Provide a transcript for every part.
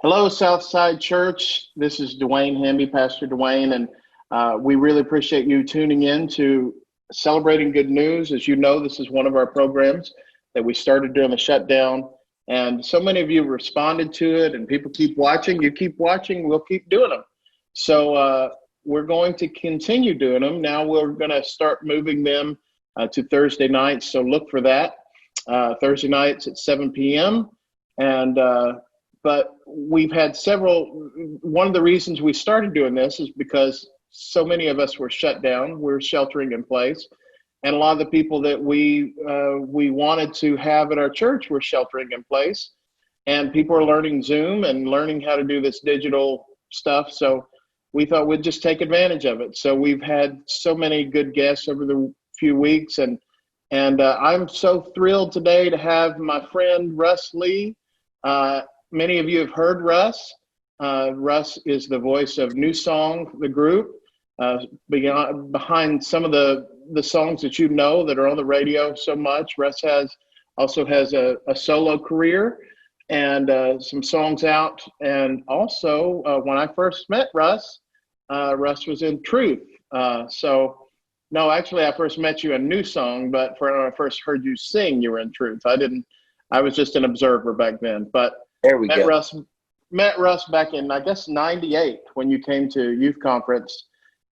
Hello, Southside Church. This is Dwayne Hamby, Pastor Dwayne, and we really appreciate you tuning in to Celebrating Good News. As you know, this is one of our programs that we started during the shutdown, and so many of you responded to it, and people keep watching. You keep watching, we'll keep doing them. So we're going to continue doing them. Now we're going to start moving them to Thursday nights, so look for that. Thursday nights at 7 p.m. But we've had one of the reasons we started doing this is because so many of us were shut down. We're sheltering in place. And a lot of the people that we wanted to have at our church were sheltering in place. And people are learning Zoom and learning how to do this digital stuff. So we thought we'd just take advantage of it. So we've had so many good guests over the few weeks. And I'm so thrilled today to have my friend Russ Lee. Many of you have heard Russ. Russ is the voice of New Song, the group, behind some of the songs that you know that are on the radio so much. Russ also has a solo career and some songs out. And also, when I first met Russ, Russ was in Truth. No, actually, I first met you in New Song, but when I first heard you sing, you were in Truth. I was just an observer back then, but there we go. Met Russ back in, I guess, 98 when you came to youth conference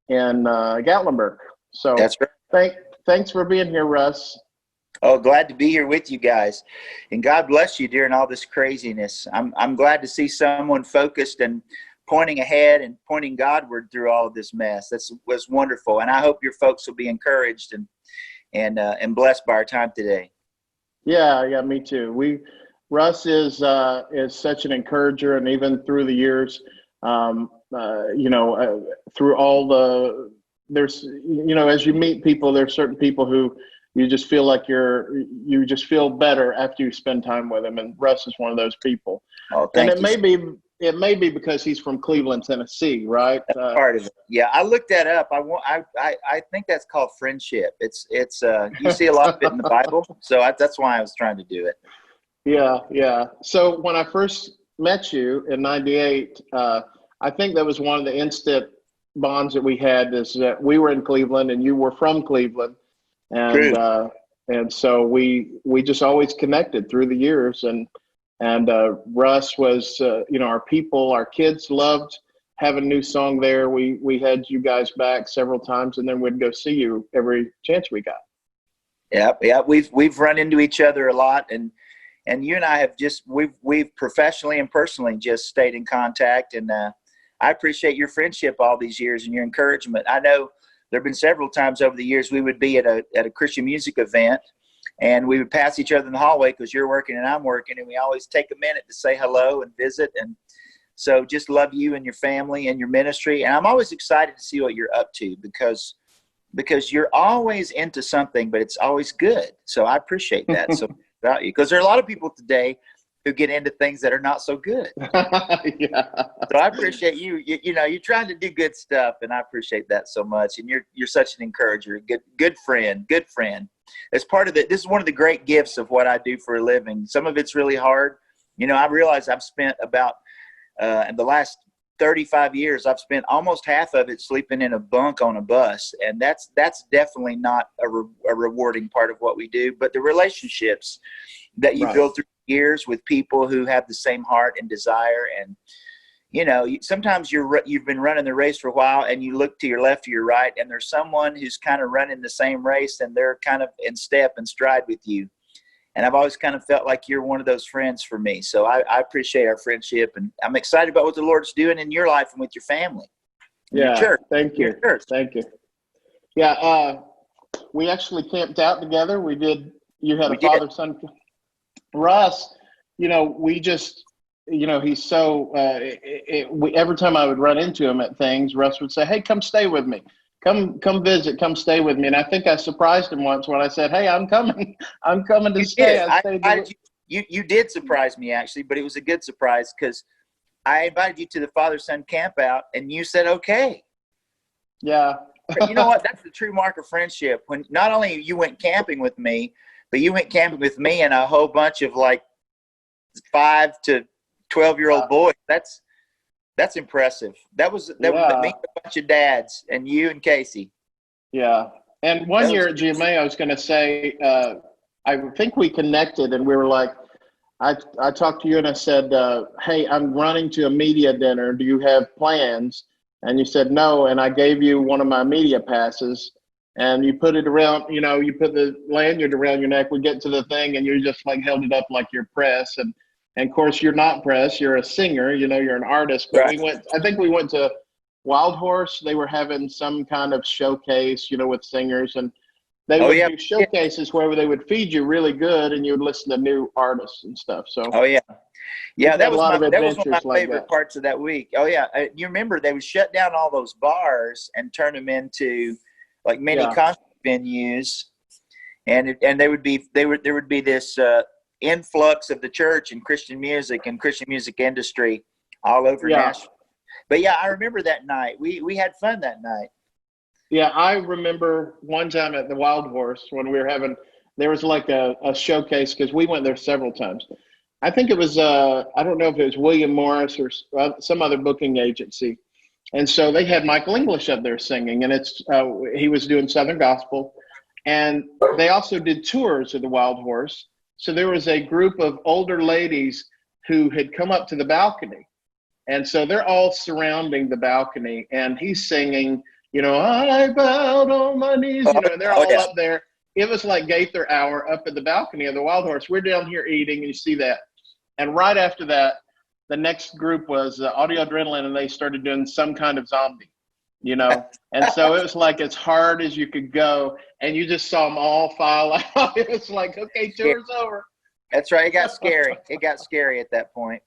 in Gatlinburg. So that's right. Thanks for being here, Russ. Oh, glad to be here with you guys. And God bless you during all this craziness. I'm glad to see someone focused and pointing ahead and pointing Godward through all of this mess. That was wonderful. And I hope your folks will be encouraged and blessed by our time today. Yeah, me too. Russ is such an encourager, and even through the years, through all there's, as you meet people, there's certain people who you just feel like you just feel better after you spend time with them, and Russ is one of those people. Oh, thank you. It may be because he's from Cleveland, Tennessee, right? That's part of it. Yeah, I looked that up. I think that's called friendship. It's you see a lot of it in the Bible, so that's why I was trying to do it. Yeah. So when I first met you in '98, I think that was one of the instant bonds that we had, is that we were in Cleveland and you were from Cleveland, and so we just always connected through the years, and Russ was our kids loved having New Song there. We had you guys back several times, and then we'd go see you every chance we got. Yeah, we've run into each other a lot, and you and I have we've professionally and personally just stayed in contact, and I appreciate your friendship all these years and your encouragement. I know there have been several times over the years we would be at a Christian music event, and we would pass each other in the hallway because you're working and I'm working, and we always take a minute to say hello and visit. And so just love you and your family and your ministry. And I'm always excited to see what you're up to because you're always into something, but it's always good. So I appreciate that. So about you, because there are a lot of people today who get into things that are not so good. Yeah. So I appreciate you. You're trying to do good stuff, and I appreciate that so much. And you're such an encourager, good friend. As part of it, this is one of the great gifts of what I do for a living. Some of it's really hard. I realize I've spent about in the last 35 years, I've spent almost half of it sleeping in a bunk on a bus, and that's definitely not a rewarding part of what we do. But the relationships that you build through years with people who have the same heart and desire, and sometimes you've been running the race for a while, and you look to your left or your right, and there's someone who's kind of running the same race, and they're kind of in step and stride with you. And I've always kind of felt like you're one of those friends for me. So I appreciate our friendship, and I'm excited about what the Lord's doing in your life and with your family. Yeah, your church. Thank you. Thank you. Yeah, we actually camped out together. We did. You had a father-son. Russ, we just, he's so, every time I would run into him at things, Russ would say, "Hey, come stay with me. Come visit, come stay with me." And I think I surprised him once when I said, "Hey, I'm coming to stay." You did surprise me, actually, but it was a good surprise because I invited you to the father-son camp out, and you said, okay. Yeah. You know what? That's the true mark of friendship. When not only you went camping with me, but you went camping with me and a whole bunch of like 5 to 12-year-old boys. That's impressive. That was me and a bunch of dads and you and Casey. Yeah. And one year at GMA, I was going to say, I think we connected and we were like, I talked to you and I said, hey, I'm running to a media dinner. Do you have plans? And you said no. And I gave you one of my media passes and you put it around, you put the lanyard around your neck. We get to the thing and you just like held it up like you're press. And of course, you're not press. You're a singer, you're an artist. But Right. I think we went to Wild Horse. They were having some kind of showcase, with singers. And they would do showcases where they would feed you really good and you would listen to new artists and stuff. So that was one of my favorite that. parts of that week. You remember they would shut down all those bars and turn them into like mini concert venues, and there would be this influx of the church and Christian music and Christian music industry all over Nashville. But I remember that night. We had fun that night. Yeah, I remember one time at the Wild Horse when we were there was like a showcase because we went there several times. I think it was, I don't know if it was William Morris or some other booking agency. And so they had Michael English up there singing, and he was doing Southern Gospel. And they also did tours of the Wild Horse. So there was a group of older ladies who had come up to the balcony. And so they're all surrounding the balcony, and he's singing, I bowed on my knees, and they're all up there. It was like Gaither hour up at the balcony of the Wild Horse. We're down here eating, and you see that. And right after that, the next group was Audio Adrenaline, and they started doing some kind of zombie, And so it was like as hard as you could go, and you just saw them all file out. It was like, okay, tour's over. That's right. It got scary. It got scary at that point.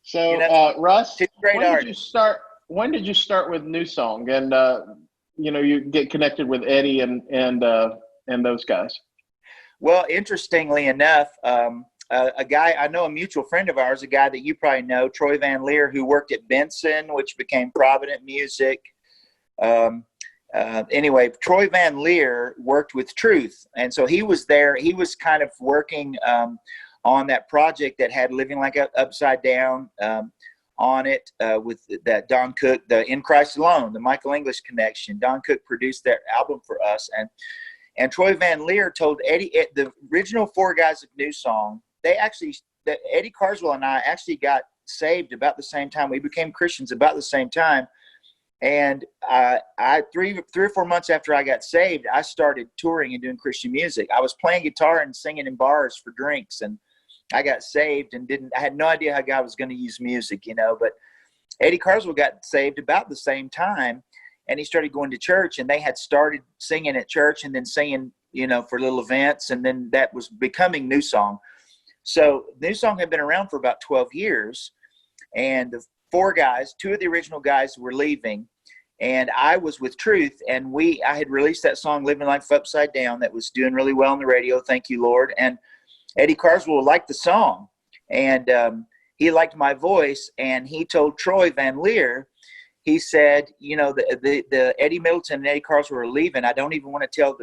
So, Russ, when did you start with New Song, and you get connected with Eddie and those guys? Well, interestingly enough, a guy I know, a mutual friend of ours, a guy that you probably know, Troy Van Leer, who worked at Benson, which became Provident Music. Anyway, Troy Van Leer worked with Truth, and so he was there. He was kind of working on that project that had Living Like Upside Down on it with that Don Cook, the In Christ Alone, the Michael English connection. Don Cook produced that album for us, and Troy Van Leer told Eddie, the original four guys of New Song, Eddie Carswell and I actually got saved about the same time. We became Christians about the same time. And I 3 or 4 months after I got saved, I started touring and doing Christian music. I was playing guitar and singing in bars for drinks, and I got saved and I had no idea how God was going to use music, but Eddie Carswell got saved about the same time, and he started going to church, and they had started singing at church and then singing, for little events. And then that was becoming New Song. So New Song had been around for about 12 years, and the four guys, two of the original guys were leaving, and I was with Truth, and I had released that song, Living Life Upside Down, that was doing really well on the radio. Thank you, Lord. And Eddie Carswell liked the song, and he liked my voice, and he told Troy Van Leer, he said, the Eddie Middleton and Eddie Carswell are leaving. I don't even want to tell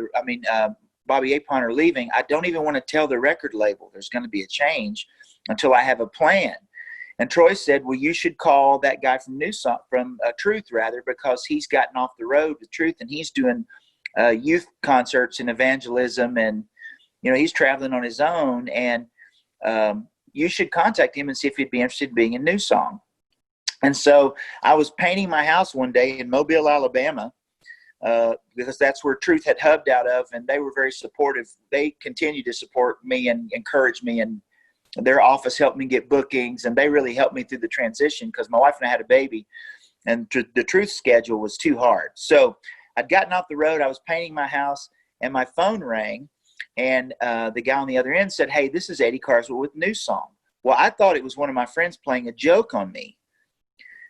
Bobby Apon are leaving. I don't even want to tell the record label there's going to be a change until I have a plan. And Troy said, well, you should call that guy from Truth, because he's gotten off the road with Truth, and he's doing youth concerts and evangelism, and he's traveling on his own, and you should contact him and see if he'd be interested in being in New Song. And so I was painting my house one day in Mobile, Alabama, because that's where Truth had hubbed out of, and they were very supportive. They continue to support me and encourage me, and their office helped me get bookings, and they really helped me through the transition because my wife and I had a baby, and the Truth schedule was too hard. So I'd gotten off the road. I was painting my house, and my phone rang, and the guy on the other end said, hey, this is Eddie Carswell with New Song. Well, I thought it was one of my friends playing a joke on me,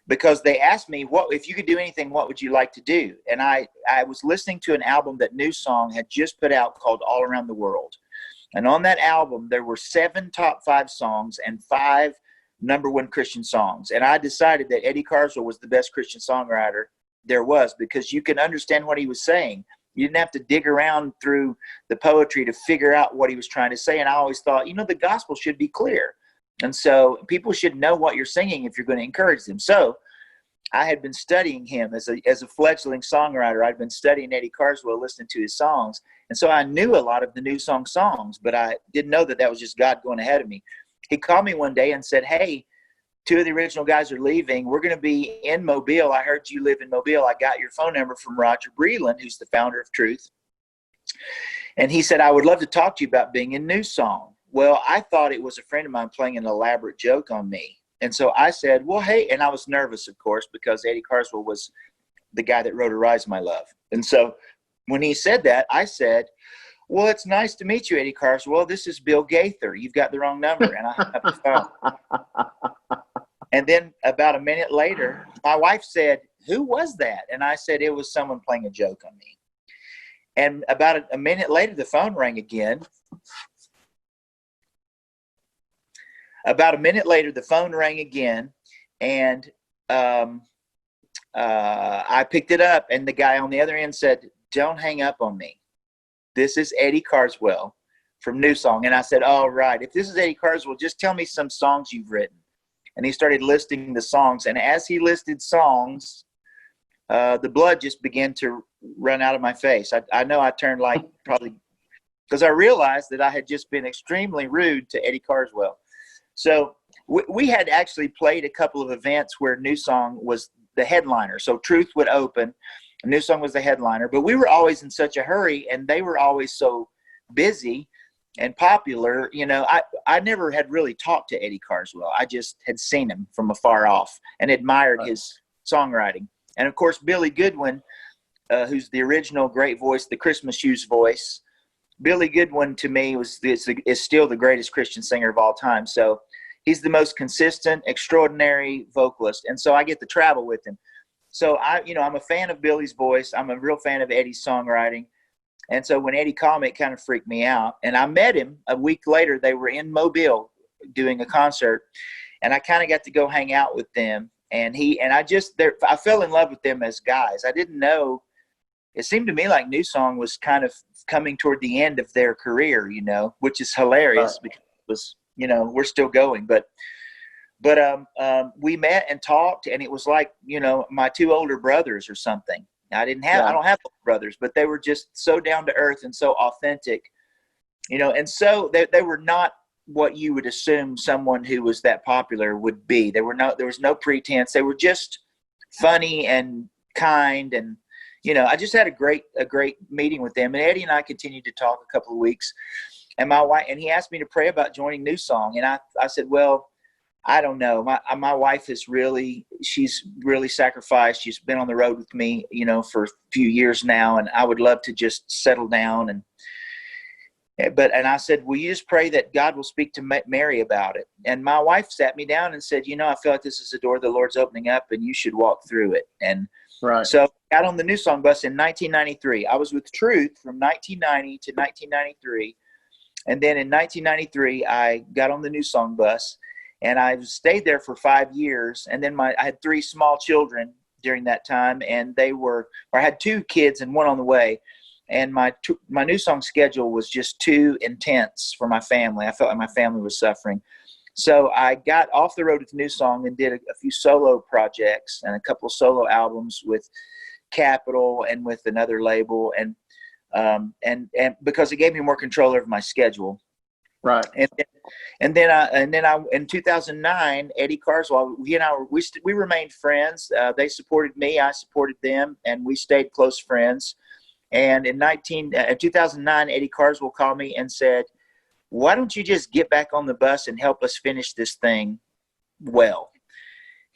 because they asked me, if you could do anything, what would you like to do? And I was listening to an album that New Song had just put out called All Around the World. And on that album, there were 7 top 5 songs and 5 #1 Christian songs. And I decided that Eddie Carswell was the best Christian songwriter there was, because you can understand what he was saying. You didn't have to dig around through the poetry to figure out what he was trying to say. And I always thought, the gospel should be clear. And so people should know what you're singing if you're going to encourage them. So I had been studying him as a fledgling songwriter. I'd been studying Eddie Carswell, listening to his songs. And so I knew a lot of the New Song songs, but I didn't know that was just God going ahead of me. He called me one day and said, hey, 2 of the original guys are leaving. We're going to be in Mobile. I heard you live in Mobile. I got your phone number from Roger Breland, who's the founder of Truth. And he said, I would love to talk to you about being in New Song. Well, I thought it was a friend of mine playing an elaborate joke on me. And so I said, well, hey, and I was nervous, of course, because Eddie Carswell was the guy that wrote Arise My Love. And so when he said that, I said, well, it's nice to meet you, Eddie Carswell. This is Bill Gaither. You've got the wrong number. And I hung up the phone. And then about a minute later, my wife said, who was that? And I said, it was someone playing a joke on me. And about a minute later, the phone rang again. About a minute later, the phone rang again, and I picked it up, and the guy on the other end said, don't hang up on me. This is Eddie Carswell from New Song. And I said, all right, if this is Eddie Carswell, just tell me some songs you've written. And he started listing the songs, and as he listed songs, the blood just began to run out of my face. I know I turned like probably because I realized that I had just been extremely rude to Eddie Carswell. So we had actually played a couple of events where New Song was the headliner. So Truth would open, New Song was the headliner, but we were always in such a hurry, and they were always so busy and popular. You know, I never had really talked to Eddie Carswell. I just had seen him from afar off and admired his songwriting. And of course, Billy Goodwin, who's the original great voice, the Christmas Shoes voice. Billy Goodwin to me is still the greatest Christian singer of all time. So he's the most consistent, extraordinary vocalist. And so I get to travel with him. So I'm a fan of Billy's voice. I'm a real fan of Eddie's songwriting. And so when Eddie called me, it kind of freaked me out. And I met him a week later. They were in Mobile doing a concert, and I kind of got to go hang out with them. And I fell in love with them as guys. I didn't know. It seemed to me like New Song was kind of coming toward the end of their career, which is hilarious because it was, we're still going. But we met and talked, and it was like, my 2 older brothers or something. I don't have older brothers, but they were just so down to earth and so authentic, and so they were not what you would assume someone who was that popular would be. There was no pretense. They were just funny and kind, and I just had a great meeting with them. And Eddie and I continued to talk a couple of weeks, and my wife, and he asked me to pray about joining New Song, and I said, well, I don't know. My wife she's really sacrificed. She's been on the road with me, for a few years now, and I would love to just settle down. And I said, will you just pray that God will speak to Mary about it? And my wife sat me down and said, I feel like this is a door the Lord's opening up, and you should walk through it. And so I got on the New Song bus in 1993. I was with Truth from 1990 to 1993. And then in 1993, I got on the New Song bus, and I stayed there for 5 years. And then I had 3 small children during that time, and I had 2 kids and 1 on the way. And my New Song schedule was just too intense for my family. I felt like my family was suffering. So I got off the road with New Song and did a few solo projects and a couple of solo albums with Capitol and with another label. And because it gave me more control over my schedule. Right. And then in 2009, Eddie Carswell, we remained friends. They supported me, I supported them, and we stayed close friends. And in 2009, Eddie Carswell called me and said, why don't you just get back on the bus and help us finish this thing well?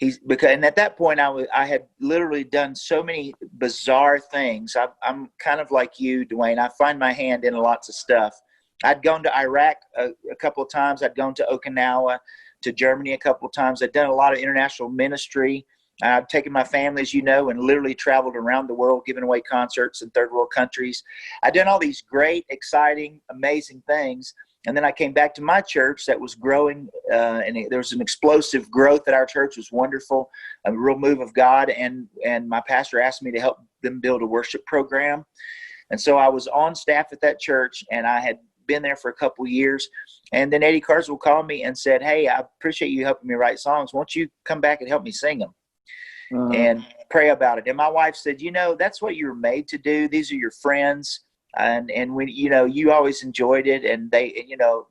And at that point, I had literally done so many bizarre things. I'm kind of like you, Dwayne. I find my hand in lots of stuff. I'd gone to Iraq a couple of times. I'd gone to Okinawa, to Germany a couple of times. I'd done a lot of international ministry. I've taken my family, as you know, and literally traveled around the world, giving away concerts in third world countries. I'd done all these great, exciting, amazing things. And then I came back to my church that was growing, and there was an explosive growth at our church. It was wonderful, a real move of God. And my pastor asked me to help them build a worship program. And so I was on staff at that church, and I had been there for a couple of years. And then Eddie Carswell called me and said, "Hey, I appreciate you helping me write songs. Won't you come back and help me sing them and pray about it?" And my wife said, "That's what you're made to do. These are your friends. And when, you always enjoyed it, and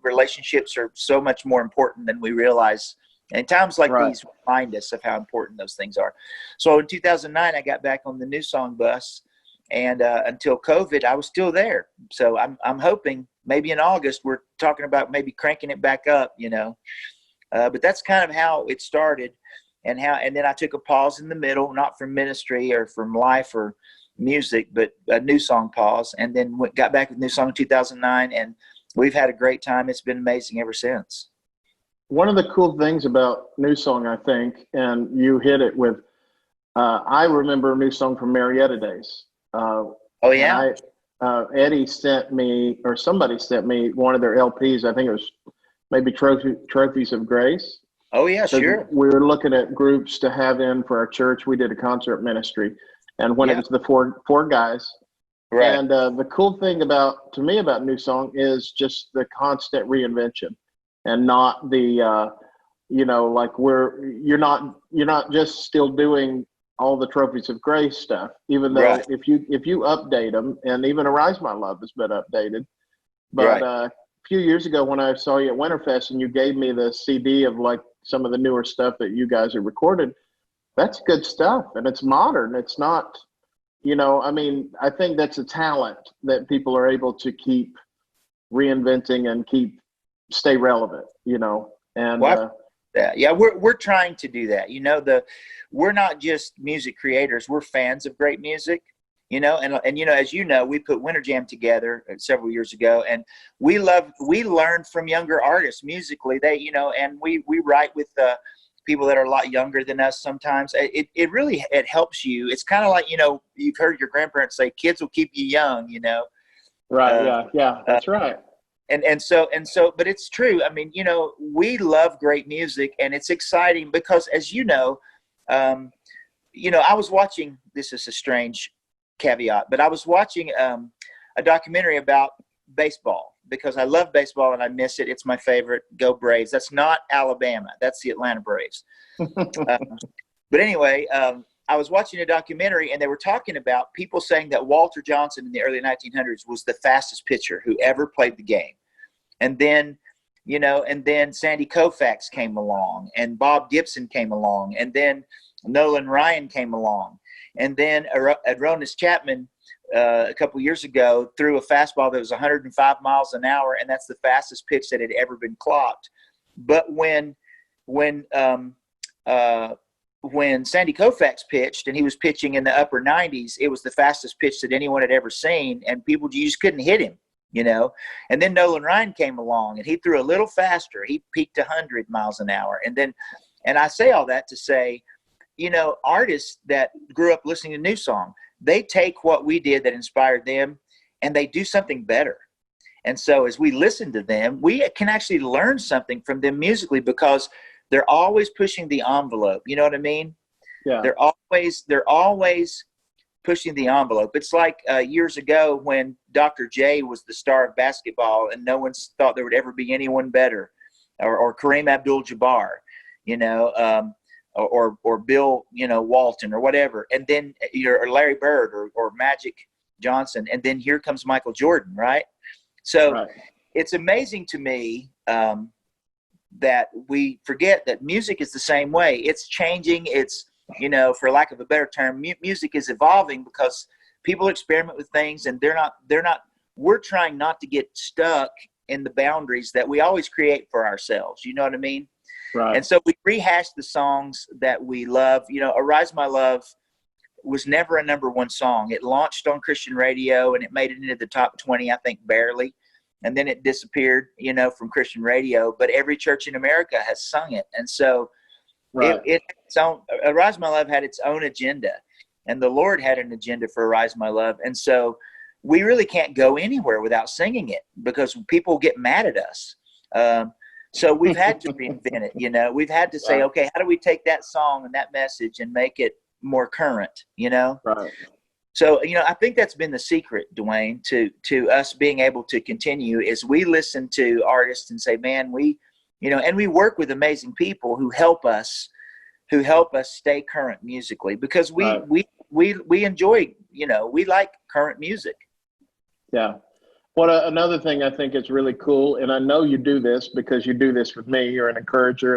relationships are so much more important than we realize. And times like these remind us of how important those things are." So in 2009, I got back on the New Song bus, and until COVID, I was still there. So I'm hoping maybe in August we're talking about maybe cranking it back up, but that's kind of how it started, and then I took a pause in the middle, not from ministry or from life or music, but a New Song pause, and then got back with New Song in 2009, and we've had a great time. It's been amazing ever since. One of the cool things about New Song, I think, and you hit it with, I remember New Song from Marietta days. Oh yeah. Eddie sent me, or somebody sent me, one of their LPs. I think it was maybe Trophies of Grace. Oh yeah, sure. We were looking at groups to have in for our church. We did a concert ministry, and when it was the four guys. Right. And the cool thing to me about New Song is just the constant reinvention. And not the, like you're not just still doing all the Trophies of Grace stuff, even though if you update them, and even Arise My Love has been updated. But a few years ago when I saw you at Winterfest and you gave me the CD of like some of the newer stuff that you guys have recorded, that's good stuff. And it's modern. It's not, I think that's a talent that people are able to keep reinventing and stay relevant, and we're trying to do that. We're not just music creators, we're fans of great music, and as we put Winter Jam together several years ago, and we learned from younger artists musically. And we write with people that are a lot younger than us sometimes. It really helps you. It's kind of like, you've heard your grandparents say kids will keep you young, Right. Yeah, that's right. And so, but it's true. I mean, we love great music, and it's exciting because, as I was watching, this is a strange caveat, but I was watching a documentary about baseball because I love baseball and I miss it. It's my favorite. Go Braves. That's not Alabama. That's the Atlanta Braves. But anyway, I was watching a documentary, and they were talking about people saying that Walter Johnson in the early 1900s was the fastest pitcher who ever played the game. And then, Sandy Koufax came along, and Bob Gibson came along, and then Nolan Ryan came along. And then Aronis Chapman a couple years ago threw a fastball that was 105 miles an hour, and that's the fastest pitch that had ever been clocked. But when Sandy Koufax pitched, and he was pitching in the upper 90s, it was the fastest pitch that anyone had ever seen, and you just couldn't hit him, And then Nolan Ryan came along, and he threw a little faster. He peaked 100 miles an hour. And I say all that to say, artists that grew up listening to New Song, they take what we did that inspired them, and they do something better. And so as we listen to them, we can actually learn something from them musically because they're always pushing the envelope. You know what I mean? Yeah. They're always pushing the envelope. It's like years ago when Dr. J was the star of basketball, and no one thought there would ever be anyone better, or Kareem Abdul-Jabbar, or Bill, Walton or whatever. And then or Larry Bird or Magic Johnson. And then here comes Michael Jordan, right? So It's amazing to me that we forget that music is the same way. It's changing. It's, for lack of a better term, music is evolving because people experiment with things, and we're trying not to get stuck in the boundaries that we always create for ourselves. You know what I mean? Right. And so we rehash the songs that we love. Arise My Love was never a number one song. It launched on Christian radio, and it made it into the top 20, I think, barely. And then it disappeared, from Christian radio. But every church in America has sung it. And so Arise My Love had its own agenda. And the Lord had an agenda for Arise My Love. And so we really can't go anywhere without singing it because people get mad at us. So we've had to reinvent it, We've had to say, okay, how do we take that song and that message and make it more current, Right. So, I think that's been the secret, Dwayne, to us being able to continue is we listen to artists and say, man, and we work with amazing people who help us stay current musically because we enjoy, we like current music. Yeah. Another thing I think is really cool, and I know you do this because you do this with me. You're an encourager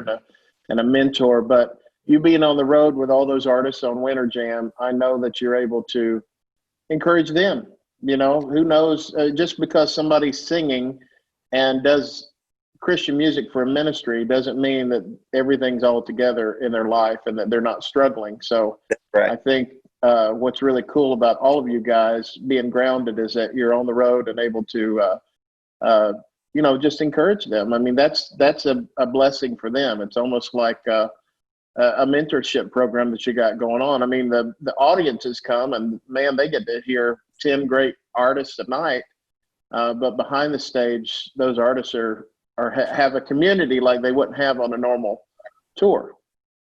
and a mentor, but you being on the road with all those artists on Winter Jam, I know that you're able to encourage them. Who knows, just because somebody's singing and does Christian music for a ministry doesn't mean that everything's all together in their life and that they're not struggling. So right. I think what's really cool about all of you guys being grounded is that you're on the road and able to, just encourage them. I mean, that's a blessing for them. It's almost like a mentorship program that you got going on. I mean, the audiences come and man, they get to hear 10 great artists a night. But behind the stage, those artists have a community like they wouldn't have on a normal tour.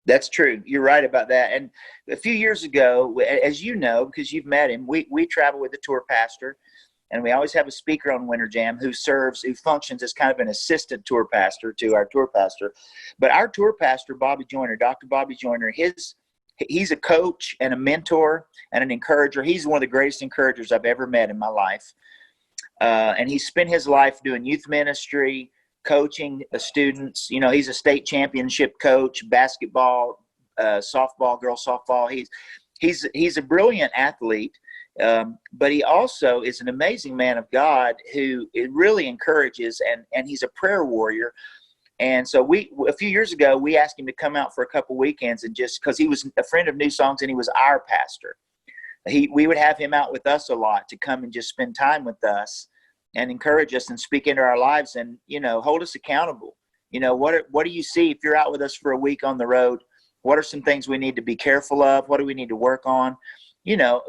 That's true. You're right about that. And a few years ago, as you know, because you've met him, we travel with the tour pastor, and we always have a speaker on Winter Jam who functions as kind of an assistant tour pastor to our tour pastor. But our tour pastor, Dr. Bobby Joyner, he's a coach and a mentor and an encourager. He's one of the greatest encouragers I've ever met in my life. And he spent his life doing youth ministry, coaching the students. He's a state championship coach, basketball, softball, girls softball. He's a brilliant athlete, but he also is an amazing man of God who it really encourages, and he's a prayer warrior. And so a few years ago, we asked him to come out for a couple weekends, and just because he was a friend of New Songs and he was our pastor, we would have him out with us a lot to come and just spend time with us and encourage us and speak into our lives and, hold us accountable. What do you see if you're out with us for a week on the road? What are some things we need to be careful of? What do we need to work on?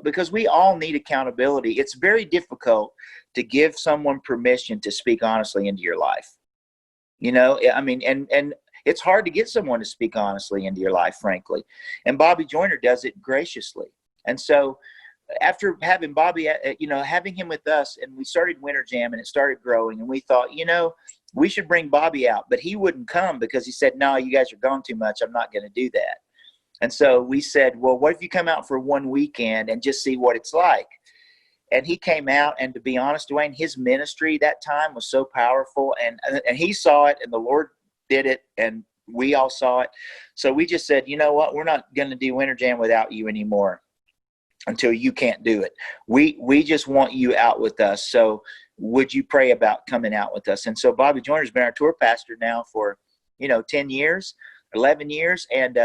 Because we all need accountability. It's very difficult to give someone permission to speak honestly into your life. And it's hard to get someone to speak honestly into your life, frankly. And Bobby Joyner does it graciously. And so after having Bobby, having him with us, and we started Winter Jam and it started growing, and we thought, we should bring Bobby out, but he wouldn't come because he said, no, you guys are gone too much. I'm not going to do that. And so we said, well, what if you come out for one weekend and just see what it's like? And he came out, and to be honest, Dwayne, his ministry that time was so powerful, and he saw it, and the Lord did it, and we all saw it. So we just said, you know what, we're not going to do Winter Jam without you anymore until you can't do it. We just want you out with us. So would you pray about coming out with us? And so Bobby Joyner's been our tour pastor now for, 10 years, 11 years. And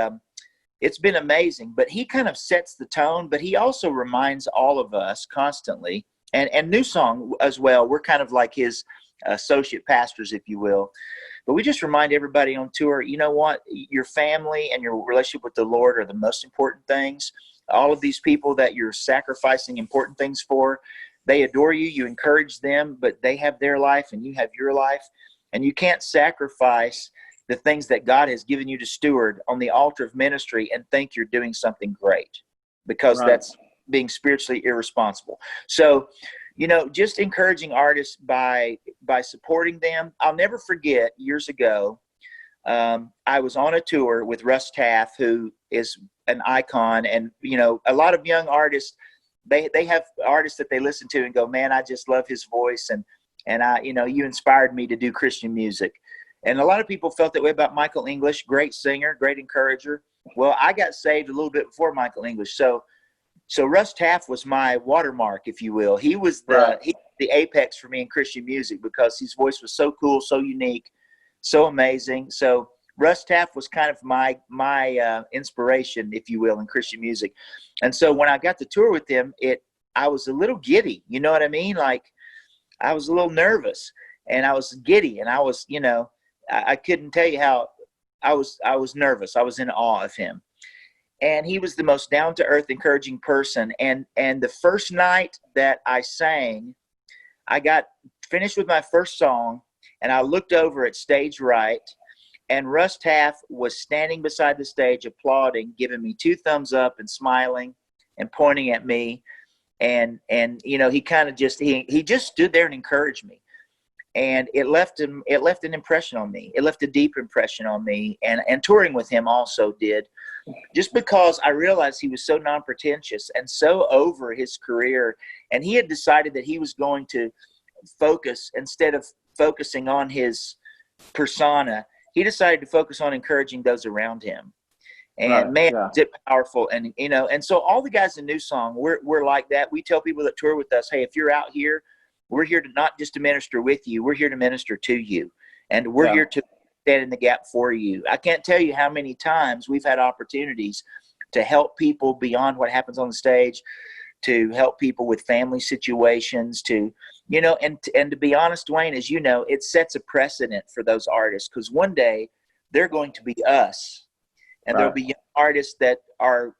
it's been amazing, but he kind of sets the tone, but he also reminds all of us constantly, and New Song as well. We're kind of like his associate pastors, if you will. But we just remind everybody on tour, you know what? Your family and your relationship with the Lord are the most important things. All of these people that you're sacrificing important things for, they adore you, you encourage them, but they have their life and you have your life. And you can't sacrifice the things that God has given you to steward on the altar of ministry and think you're doing something great, because that's being spiritually irresponsible. So, just encouraging artists by supporting them. I'll never forget years ago, I was on a tour with Russ Taff, who is an icon, and a lot of young artists, they have artists that they listen to and go, man, I just love his voice, and I, you inspired me to do Christian music. And a lot of people felt that way about Michael English, great singer, great encourager. Well, I got saved a little bit before Michael English, so Russ Taff was my watermark, if you will. He was the apex for me in Christian music, because his voice was so cool, so unique, so amazing. So Russ Taff was kind of my inspiration, if you will, in Christian music. And so when I got to tour with him, I was a little giddy. You know what I mean? Like, I was a little nervous, and I was giddy, and I was, I couldn't tell you how I was nervous. I was in awe of him. And he was the most down-to-earth, encouraging person. And the first night that I sang, I got finished with my first song, and I looked over at stage right, and Russ Taff was standing beside the stage applauding, giving me 2 thumbs up and smiling and pointing at me. and he kind of just he just stood there and encouraged me, and it left an impression on me. It left a deep impression on me, and touring with him also did, just because I realized he was so non-pretentious and so over his career, and he had decided that he was going to focus, instead of focusing on his persona, he decided to focus on encouraging those around him. And is it powerful? And and so all the guys in New Song, we're like that. We tell people that tour with us, hey, if you're out here, we're here to not just to minister with you, we're here to minister to you, and we're here to stand in the gap for you. I can't tell you how many times we've had opportunities to help people beyond what happens on the stage, to help people with family situations, to and to be honest, Dwayne, as you know, it sets a precedent for those artists, because one day they're going to be us. And there'll be young artists that are,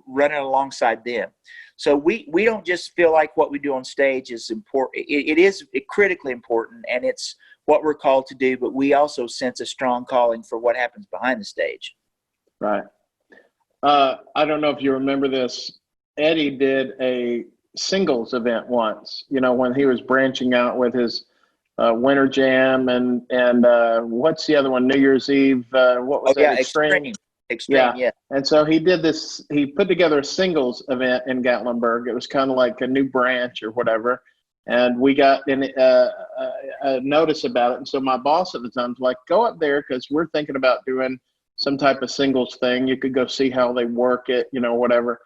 running alongside them. So we don't just feel like what we do on stage is important. It is critically important, and it's what we're called to do, but we also sense a strong calling for what happens behind the stage. Right. I don't know if you remember this. Eddie did a singles event once, when he was branching out with his Winter Jam and what's the other one? New Year's Eve. What was that? Extreme. Yeah. And so he did this. He put together a singles event in Gatlinburg. It was kind of like a new branch or whatever. And we got a notice about it. And so my boss at the time was like, "Go up there, because we're thinking about doing some type of singles thing. You could go see how they work it, whatever."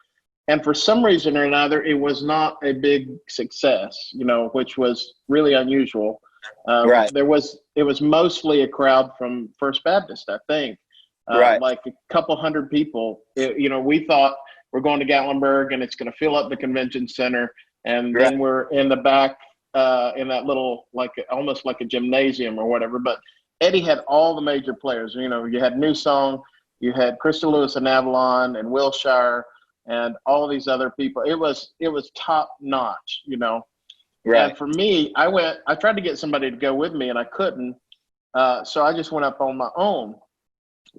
And for some reason or another, it was not a big success, which was really unusual. It was mostly a crowd from First Baptist, I think, like a couple hundred people. We thought we're going to Gatlinburg and it's going to fill up the convention center, and then we're in the back in that little, almost like a gymnasium or whatever. But Eddie had all the major players. You had New Song, you had Crystal Lewis and Avalon and Wilshire, and all of these other people. It was top notch, Right. And for me, I tried to get somebody to go with me, and I couldn't. So I just went up on my own.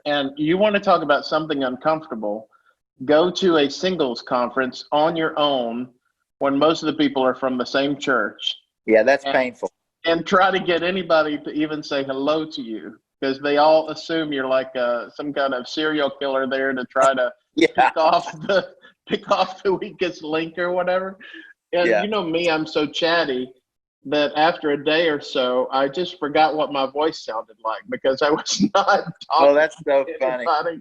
And you want to talk about something uncomfortable? Go to a singles conference on your own when most of the people are from the same church. Yeah, that's painful. And try to get anybody to even say hello to you, because they all assume you're like some kind of serial killer there to try to pick off the weakest link or whatever. And me, I'm so chatty that after a day or so, I just forgot what my voice sounded like, because I was not talking. Oh, that's so funny.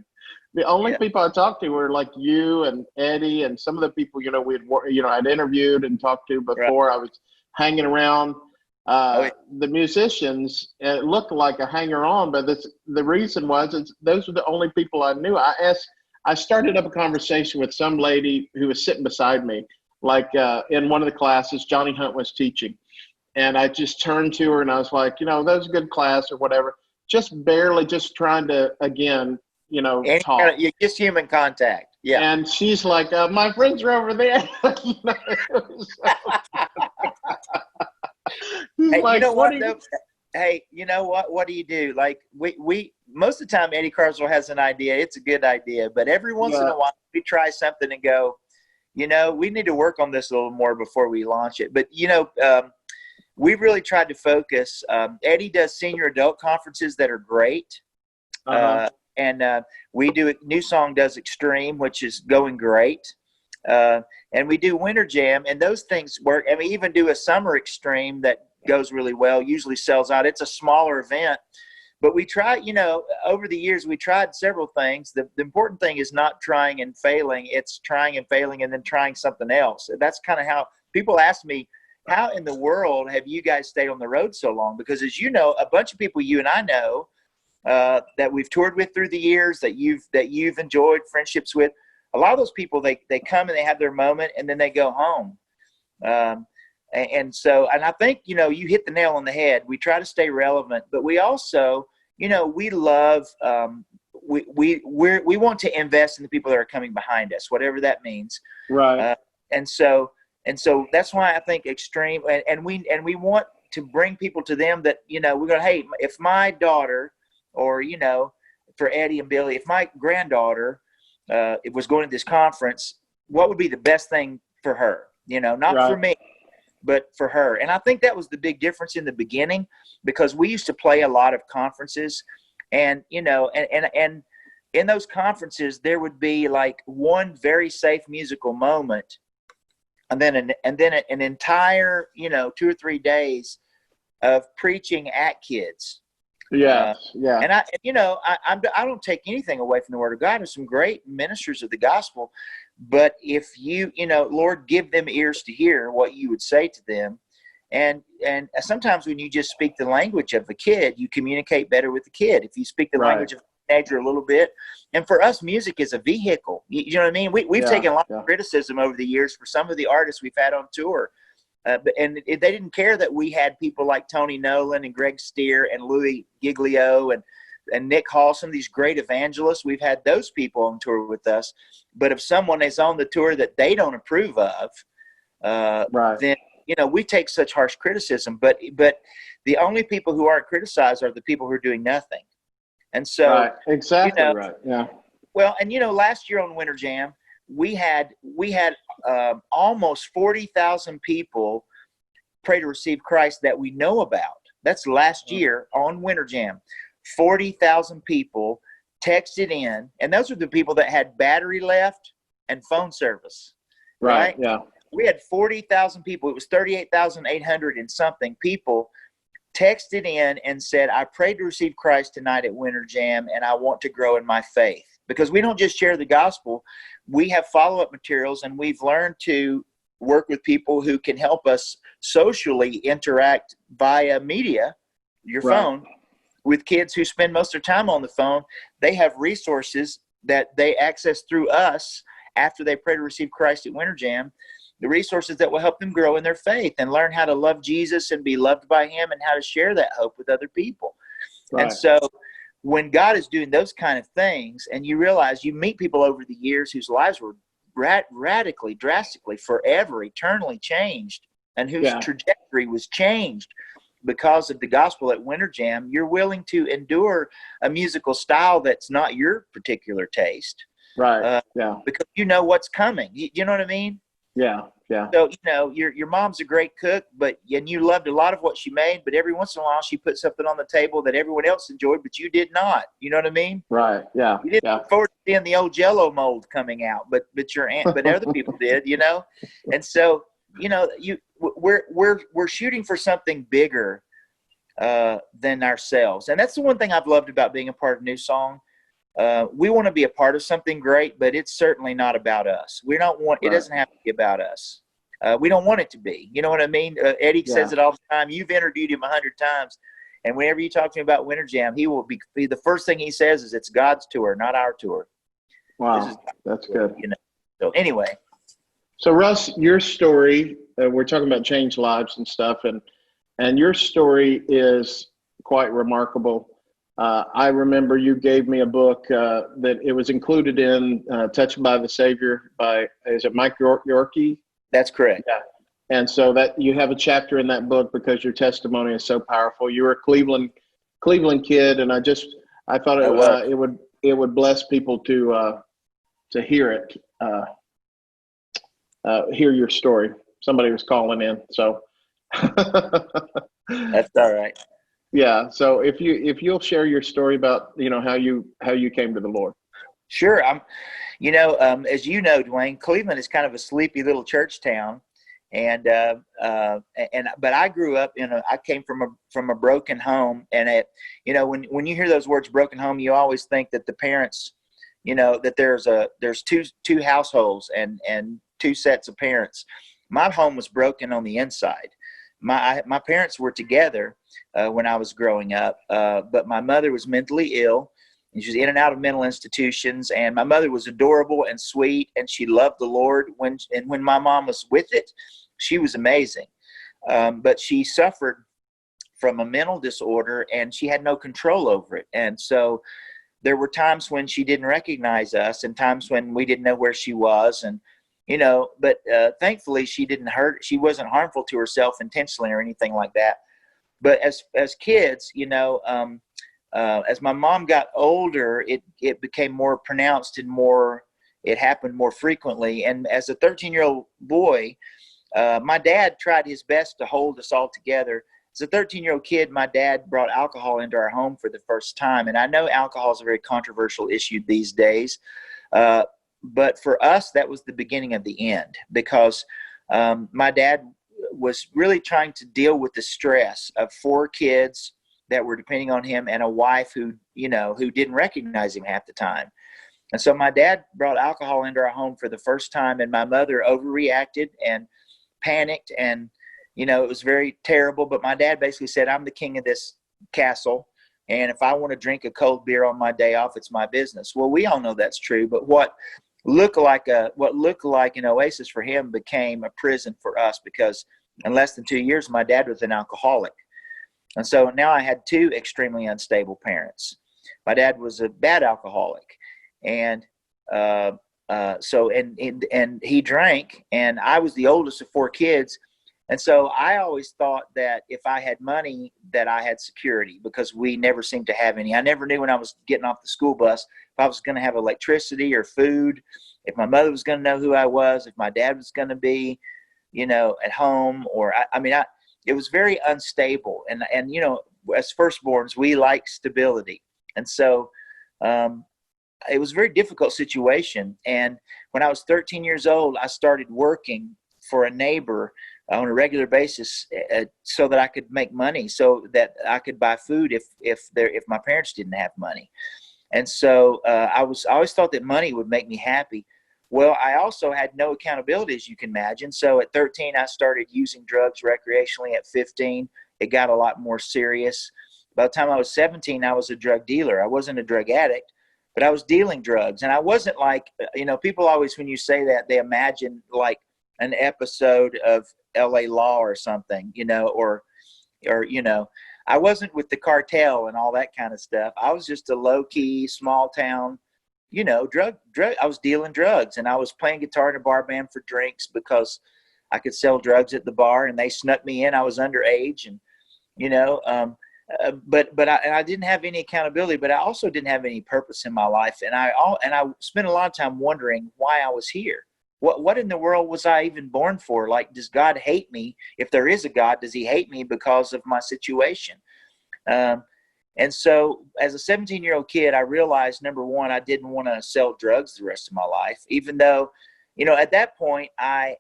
The only people I talked to were like you and Eddie and some of the people I'd interviewed and talked to before. Right. I was hanging around. The musicians, it looked like a hanger-on, but the reason was those were the only people I knew. I started up a conversation with some lady who was sitting beside me, in one of the classes Johnny Hunt was teaching. And I just turned to her and I was like, that was a good class or whatever. Just barely, just trying to, again, talk. Just human contact. Yeah. And she's like, my friends are over there. Hey, like, hey, you know what? What do you do? Like we most of the time, Eddie Carswell has an idea. It's a good idea, but every once in a while, we try something and go, we need to work on this a little more before we launch it. But we've really tried to focus. Eddie does senior adult conferences that are great, and we do. New Song does Extreme, which is going great. And we do Winter Jam, and those things work. And we even do a Summer Extreme that goes really well, usually sells out. It's a smaller event, but we try, over the years, we tried several things. The important thing is not trying and failing. It's trying and failing and then trying something else. That's kind of how people ask me, how in the world have you guys stayed on the road so long? Because as you know, a bunch of people you and I know that we've toured with through the years, that you've enjoyed friendships with, a lot of those people, they come and they have their moment and then they go home. And I think, you hit the nail on the head. We try to stay relevant, but we also, we love, we want to invest in the people that are coming behind us, whatever that means. Right. And so that's why I think Extreme, and we want to bring people to them that, we're going, hey, if my daughter, or, for Eddie and Billy, if my granddaughter, it was going to this conference, what would be the best thing for her? not for me, but for her. And I think that was the big difference in the beginning, because we used to play a lot of conferences, and and in those conferences there would be like one very safe musical moment, and then an entire 2 or 3 days of preaching at kids. Yeah. And I don't take anything away from the Word of God. There's some great ministers of the gospel, but if Lord, give them ears to hear what you would say to them. And sometimes when you just speak the language of a kid, you communicate better with the kid. If you speak the language of a teenager a little bit. And for us, music is a vehicle. You know what I mean? We've taken a lot of criticism over the years for some of the artists we've had on tour. And they didn't care that we had people like Tony Nolan and Greg Steer and Louis Giglio and Nick Hall, some of these great evangelists. We've had those people on tour with us. But if someone is on the tour that they don't approve of, then we take such harsh criticism. But the only people who aren't criticized are the people who are doing nothing. And so exactly right. Yeah. Well, and last year on Winter Jam, we had almost 40,000 people pray to receive Christ that we know about. That's last year on Winter Jam. 40,000 people texted in, and those are the people that had battery left and phone service. Right? Yeah. We had 40,000 people. It was 38,800 and something people texted in and said, I prayed to receive Christ tonight at Winter Jam, and I want to grow in my faith. Because we don't just share the gospel, we have follow-up materials, and we've learned to work with people who can help us socially interact via media, your phone, with kids who spend most of their time on the phone. They have resources that they access through us after they pray to receive Christ at Winter Jam, the resources that will help them grow in their faith and learn how to love Jesus and be loved by him and how to share that hope with other people. And so when God is doing those kind of things, and you realize you meet people over the years whose lives were radically, drastically, forever, eternally changed, and whose trajectory was changed because of the gospel at Winter Jam, you're willing to endure a musical style that's not your particular taste. Because you know what's coming. You know what I mean? Yeah. So, your mom's a great cook, and you loved a lot of what she made, but every once in a while she put something on the table that everyone else enjoyed, but you did not. You know what I mean? Right. Yeah. You didn't look forward to seeing the old Jell-O mold coming out, but other people did, And so, we're shooting for something bigger than ourselves. And that's the one thing I've loved about being a part of New Song. We want to be a part of something great, but it's certainly not about us. We don't want, it doesn't have to be about us. We don't want it to be, you know what I mean? Eddie says it all the time. You've interviewed him 100 times. And whenever you talk to him about Winter Jam, he will be the first thing he says is it's God's tour, not our tour. Wow. That's good. So anyway. So Russ, your story, we're talking about changed lives and stuff, and your story is quite remarkable. I remember you gave me a book that it was included in Touched by the Savior is it Mike Yorkie? That's correct. Yeah. And so that you have a chapter in that book because your testimony is so powerful. You were a Cleveland kid, and I thought it would bless people to hear it, hear your story. Somebody was calling in, so that's all right. Yeah. So if you'll share your story about how you came to the Lord. Sure. As you know, Dwayne, Cleveland is kind of a sleepy little church town, but I grew up I came from a broken home, and when you hear those words broken home, you always think that the parents, that there's two households and two sets of parents. My home was broken on the inside. My parents were together when I was growing up, but my mother was mentally ill, and she was in and out of mental institutions. And my mother was adorable and sweet, and she loved the Lord. When my mom was with it, she was amazing. But she suffered from a mental disorder, and she had no control over it. And so there were times when she didn't recognize us, and times when we didn't know where she was, and but thankfully she wasn't harmful to herself intentionally or anything like that. But as kids, as my mom got older, it became more pronounced and it happened more frequently. And as a 13-year-old boy, My dad tried his best to hold us all together. As a 13-year-old kid, my dad brought alcohol into our home for the first time. And I know alcohol is a very controversial issue these days. But for us, that was the beginning of the end, because my dad was really trying to deal with the stress of 4 kids that were depending on him and a wife who didn't recognize him half the time. And so my dad brought alcohol into our home for the first time, and my mother overreacted and panicked, and it was very terrible. But my dad basically said, "I'm the king of this castle, and if I want to drink a cold beer on my day off, it's my business." Well, we all know that's true, but what looked like an oasis for him became a prison for us, because in less than 2 years, my dad was an alcoholic. And so now I had 2 extremely unstable parents. My dad was a bad alcoholic, and he drank, and I was the oldest of 4 kids. And so I always thought that if I had money, that I had security, because we never seemed to have any. I never knew when I was getting off the school bus if I was going to have electricity or food, if my mother was going to know who I was, if my dad was going to be, at home, or it was very unstable. And as firstborns, we like stability. And so it was a very difficult situation. And when I was 13 years old, I started working for a neighbor on a regular basis, so that I could make money, so that I could buy food if my parents didn't have money. And so I always thought that money would make me happy. Well, I also had no accountability, as you can imagine. So at 13, I started using drugs recreationally. At 15, it got a lot more serious. By the time I was 17, I was a drug dealer. I wasn't a drug addict, but I was dealing drugs. And I wasn't like, people always, when you say that, they imagine like an episode of LA Law or something, or I wasn't with the cartel and all that kind of stuff. I was just a low key, small town, drug. I was dealing drugs, and I was playing guitar in a bar band for drinks because I could sell drugs at the bar, and they snuck me in. I was underage, and, but I didn't have any accountability, but I also didn't have any purpose in my life. And I spent a lot of time wondering why I was here. What in the world was I even born for? Like, does God hate me? If there is a God, does he hate me because of my situation? And so as a 17-year-old kid, I realized, number one, I didn't want to sell drugs the rest of my life, even though, at that point, I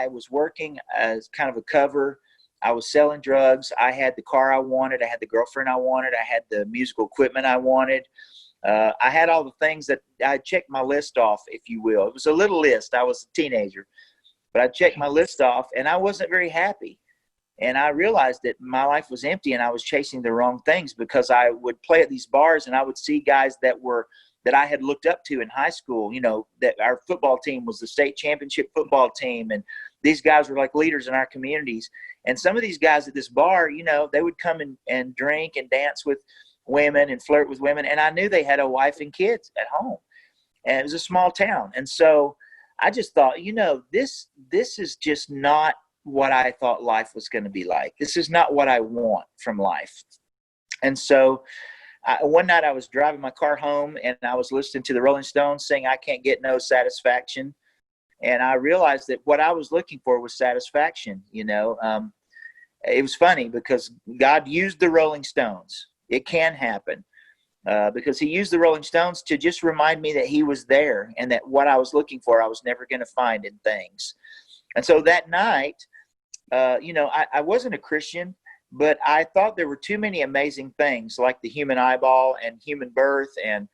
was working as kind of a cover. I was selling drugs. I had the car I wanted. I had the girlfriend I wanted. I had the musical equipment I wanted. I had all the things that I checked my list off, if you will. It was a little list. I was a teenager, but I checked my list off, and I wasn't very happy. And I realized that my life was empty, and I was chasing the wrong things, because I would play at these bars, and I would see guys that I had looked up to in high school, that our football team was the state championship football team. And these guys were like leaders in our communities. And some of these guys at this bar, they would come and drink and dance with women and flirt with women. And I knew they had a wife and kids at home, and it was a small town. And so I just thought, this is just not what I thought life was going to be like. This is not what I want from life. And so one night I was driving my car home, and I was listening to the Rolling Stones sing "I Can't Get No Satisfaction." And I realized that what I was looking for was satisfaction. It was funny, because God used the Rolling Stones. It can happen, because he used the Rolling Stones to just remind me that he was there, and that what I was looking for, I was never going to find in things. And so that night, I wasn't a Christian, but I thought there were too many amazing things, like the human eyeball and human birth and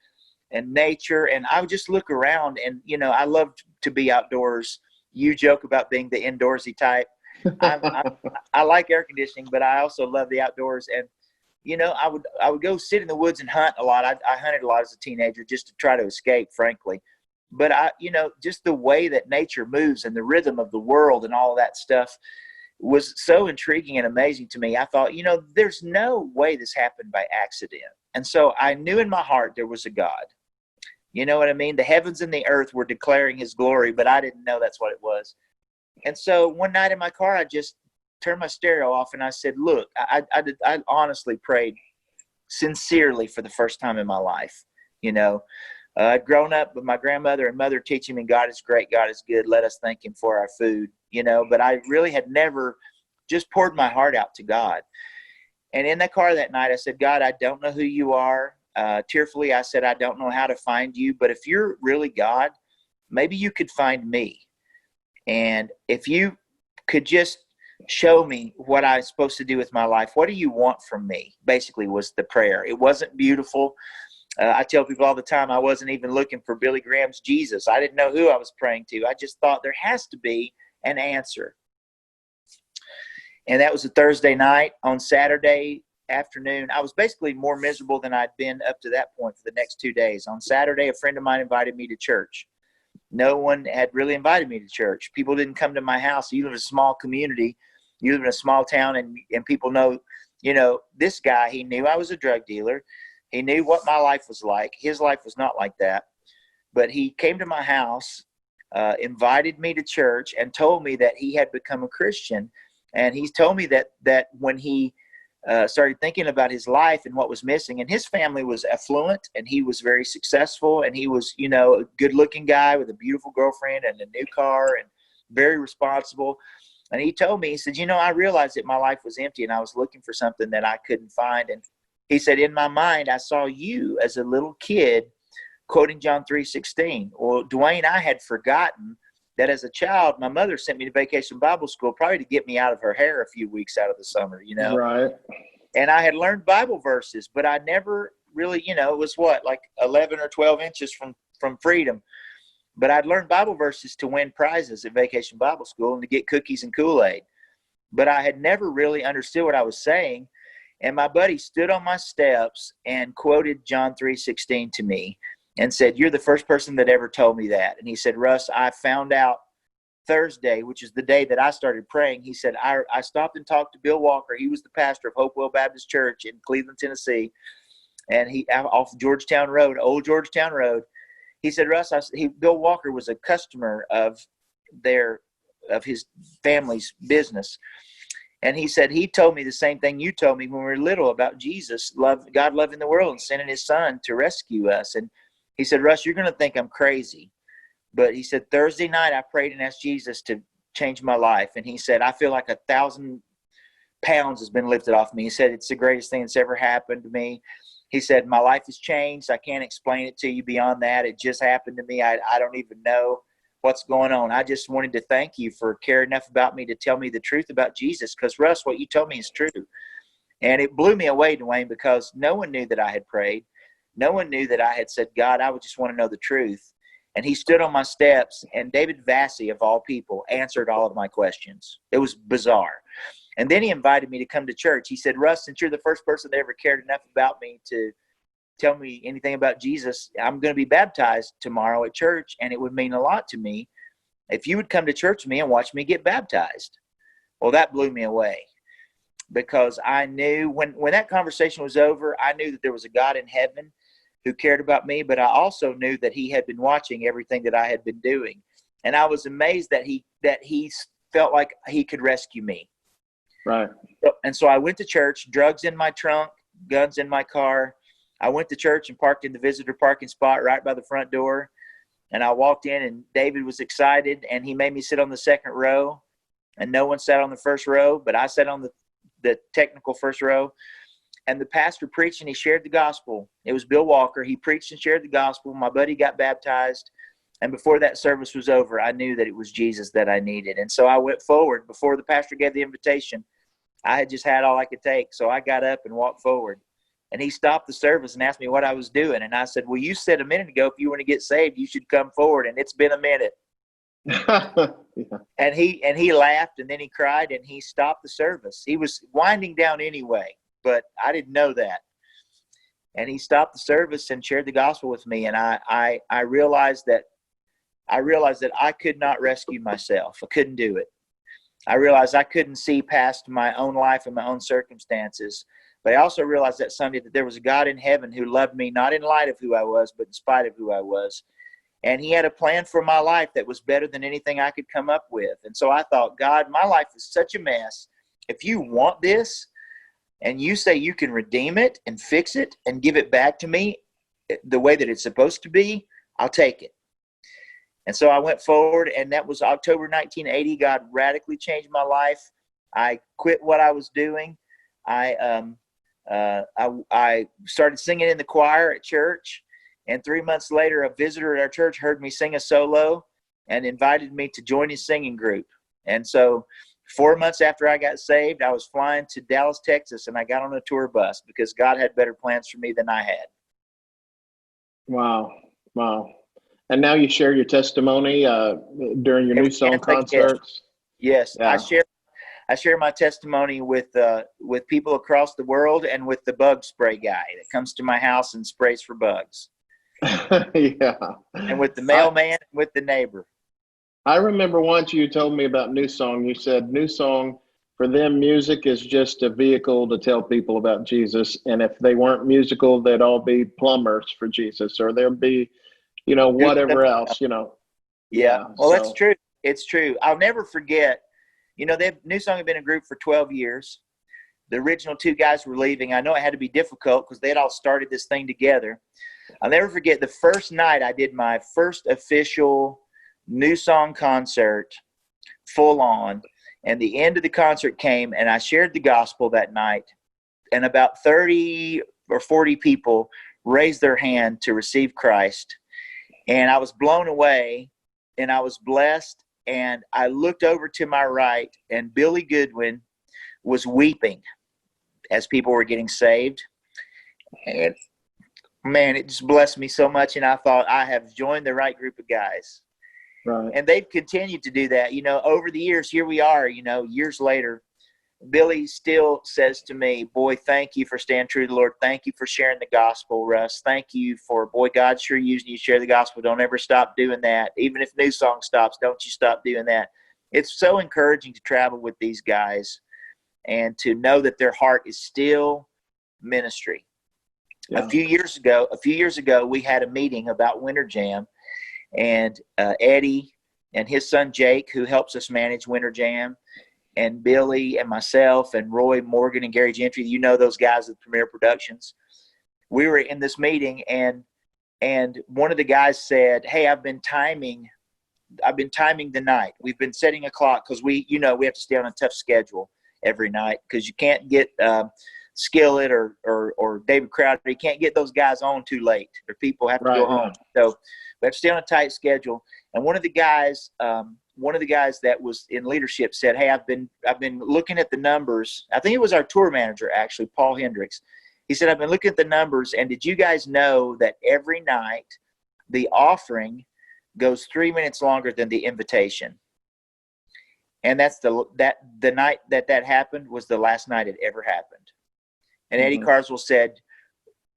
nature. And I would just look around, and, I loved to be outdoors. You joke about being the indoorsy type. I like air conditioning, but I also love the outdoors. And, I would go sit in the woods and hunt a lot. I hunted a lot as a teenager, just to try to escape, frankly. But just the way that nature moves and the rhythm of the world and all of that stuff was so intriguing and amazing to me. I thought, there's no way this happened by accident. And so I knew in my heart there was a God. You know what I mean? The heavens and the earth were declaring his glory, but I didn't know that's what it was. And so one night in my car, I just turned my stereo off, and I said, look, I honestly prayed sincerely for the first time in my life. I'd grown up with my grandmother and mother teaching me God is great, God is good, let us thank him for our food. but I really had never just poured my heart out to God. And in the car that night, I said, God, I don't know who you are. Tearfully, I said, I don't know how to find you, but if you're really God, maybe you could find me. And if you could just show me what I'm supposed to do with my life, what do you want from me? Basically was the prayer. It wasn't beautiful. I tell people all the time, I wasn't even looking for Billy Graham's Jesus. I didn't know who I was praying to. I just thought there has to be an answer. And that was a Thursday night. On Saturday afternoon, I was basically more miserable than I'd been up to that point for the next 2 days. On Saturday, a friend of mine invited me to church. No one had really invited me to church. People didn't come to my house. You live in a small community. You live in a small town, and people know, this guy, he knew I was a drug dealer. He knew what my life was like. His life was not like that. But he came to my house, invited me to church, and told me that he had become a Christian. And he told me that when he started thinking about his life and what was missing, and his family was affluent, and he was very successful, and he was, a good-looking guy with a beautiful girlfriend and a new car and very responsible. And he told me, he said, I realized that my life was empty, and I was looking for something that I couldn't find. And he said, in my mind, I saw you as a little kid quoting John 3:16. Well, Dwayne, I had forgotten that as a child, my mother sent me to vacation Bible school, probably to get me out of her hair a few weeks out of the summer, Right. And I had learned Bible verses, but I never really, it was like 11 or 12 inches from freedom. But I'd learned Bible verses to win prizes at vacation Bible school and to get cookies and Kool-Aid. But I had never really understood what I was saying. And my buddy stood on my steps and quoted John 3:16 to me and said, you're the first person that ever told me that. And he said, Russ, I found out Thursday, which is the day that I started praying. He said, I stopped and talked to Bill Walker. He was the pastor of Hopewell Baptist Church in Cleveland, Tennessee. And he off Georgetown Road, old Georgetown Road. He said, Russ, Bill Walker was a customer of his family's business. And he said, he told me the same thing you told me when we were little about Jesus, God loving the world and sending his son to rescue us. And he said, Russ, you're going to think I'm crazy. But he said, Thursday night, I prayed and asked Jesus to change my life. And he said, I feel like 1,000 pounds has been lifted off me. He said, it's the greatest thing that's ever happened to me. He said, my life has changed. I can't explain it to you beyond that. It just happened to me. I don't even know what's going on. I just wanted to thank you for caring enough about me to tell me the truth about Jesus. Because, Russ, what you told me is true. And it blew me away, Dwayne, because no one knew that I had prayed. No one knew that I had said, God, I would just want to know the truth. And he stood on my steps, and David Vassey, of all people, answered all of my questions. It was bizarre. And then he invited me to come to church. He said, Russ, since you're the first person that ever cared enough about me to tell me anything about Jesus, I'm going to be baptized tomorrow at church, and it would mean a lot to me if you would come to church with me and watch me get baptized. Well, that blew me away, because I knew when that conversation was over, I knew that there was a God in heaven who cared about me, but I also knew that he had been watching everything that I had been doing. And I was amazed that he felt like he could rescue me. Right. And so I went to church, drugs in my trunk, guns in my car. I went to church and parked in the visitor parking spot right by the front door. And I walked in, and David was excited, and he made me sit on the second row. And no one sat on the first row, but I sat on the technical first row. And the pastor preached, and he shared the gospel. It was Bill Walker. He preached and shared the gospel. My buddy got baptized. And before that service was over, I knew that it was Jesus that I needed. And so I went forward. Before the pastor gave the invitation, I had just had all I could take. So I got up and walked forward. And he stopped the service and asked me what I was doing. And I said, well, you said a minute ago, if you want to get saved, you should come forward. And it's been a minute. Yeah. And he laughed, and then he cried, and he stopped the service. He was winding down anyway, but I didn't know that. And he stopped the service and shared the gospel with me. And I realized that I could not rescue myself. I couldn't do it. I realized I couldn't see past my own life and my own circumstances. But I also realized that Sunday that there was a God in heaven who loved me, not in light of who I was, but in spite of who I was. And he had a plan for my life that was better than anything I could come up with. And so I thought, God, my life is such a mess. If you want this, and you say you can redeem it and fix it and give it back to me the way that it's supposed to be, I'll take it. And so I went forward, and that was October 1980. God radically changed my life. I quit what I was doing. I started singing in the choir at church, and 3 months later, a visitor at our church heard me sing a solo and invited me to join his singing group. And so 4 months after I got saved, I was flying to Dallas, Texas, and I got on a tour bus because God had better plans for me than I had. Wow. And now you share your testimony during your New Song concerts. Yes, yeah. I share my testimony with people across the world, and with the bug spray guy that comes to my house and sprays for bugs. Yeah. And with the mailman, with the neighbor. I remember once you told me about New Song. You said New Song, for them, music is just a vehicle to tell people about Jesus. And if they weren't musical, they'd all be plumbers for Jesus, or there'd be, whatever else, Yeah. Well, that's true. It's true. I'll never forget, New Song had been a group for 12 years. The original two guys were leaving. I know it had to be difficult because they had all started this thing together. I'll never forget the first night I did my first official New Song concert, full on. And the end of the concert came, and I shared the gospel that night. And about 30 or 40 people raised their hand to receive Christ. And I was blown away, and I was blessed. And I looked over to my right, and Billy Goodwin was weeping as people were getting saved. And man, it just blessed me so much. And I thought, I have joined the right group of guys. Right. And they've continued to do that. Over the years, here we are, years later, Billy still says to me, boy, thank you for staying true to the Lord. Thank you for sharing the gospel, Russ. Thank you for, boy, God sure using you to share the gospel. Don't ever stop doing that. Even if New Song stops, don't you stop doing that. It's so encouraging to travel with these guys and to know that their heart is still ministry. Yeah. A few years ago, we had a meeting about Winter Jam, and Eddie and his son Jake, who helps us manage Winter Jam, and Billy and myself and Roy Morgan and Gary Gentry, those guys at Premier Productions. We were in this meeting, and one of the guys said, "Hey, I've been timing the night. We've been setting a clock because we have to stay on a tough schedule every night because you can't get Skillet or David Crowder. You can't get those guys on too late, or people have to go home. So we have to stay on a tight schedule." And one of the guys that was in leadership said, "Hey, I've been looking at the numbers." I think it was our tour manager, actually, Paul Hendricks. He said, "I've been looking at the numbers, and did you guys know that every night the offering goes 3 minutes longer than the invitation?" And that's the night that happened was the last night it ever happened. And Eddie Carswell said,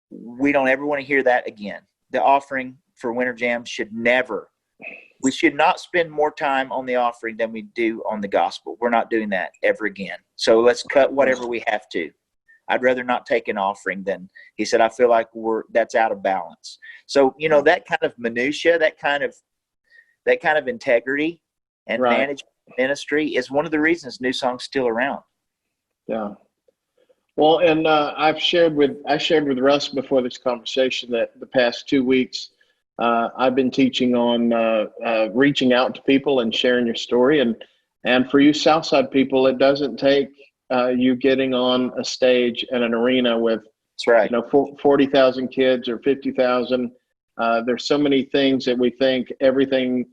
"We don't ever want to hear that again. The offering for Winter Jam we should not spend more time on the offering than we do on the gospel. We're not doing that ever again. So let's cut whatever we have to. I'd rather not take an offering than," he said, "I feel like that's out of balance." So, that kind of minutia, that kind of integrity and management ministry is one of the reasons New Song's still around. Yeah. Well, and I shared with Russ before this conversation that the past 2 weeks I've been teaching on reaching out to people and sharing your story, and for you Southside people, it doesn't take you getting on a stage in an arena with 40,000 kids or 50,000. There's so many things that we think everything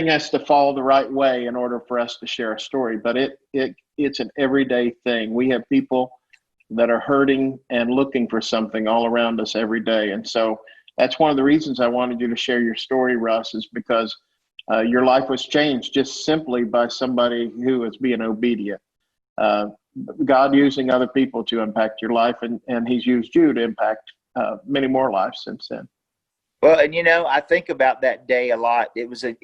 has to fall the right way in order for us to share a story, but it's an everyday thing. We have people that are hurting and looking for something all around us every day. And so that's one of the reasons I wanted you to share your story, Russ, is because your life was changed just simply by somebody who was being obedient. God using other people to impact your life, and he's used you to impact many more lives since then. Well, and I think about that day a lot. It was a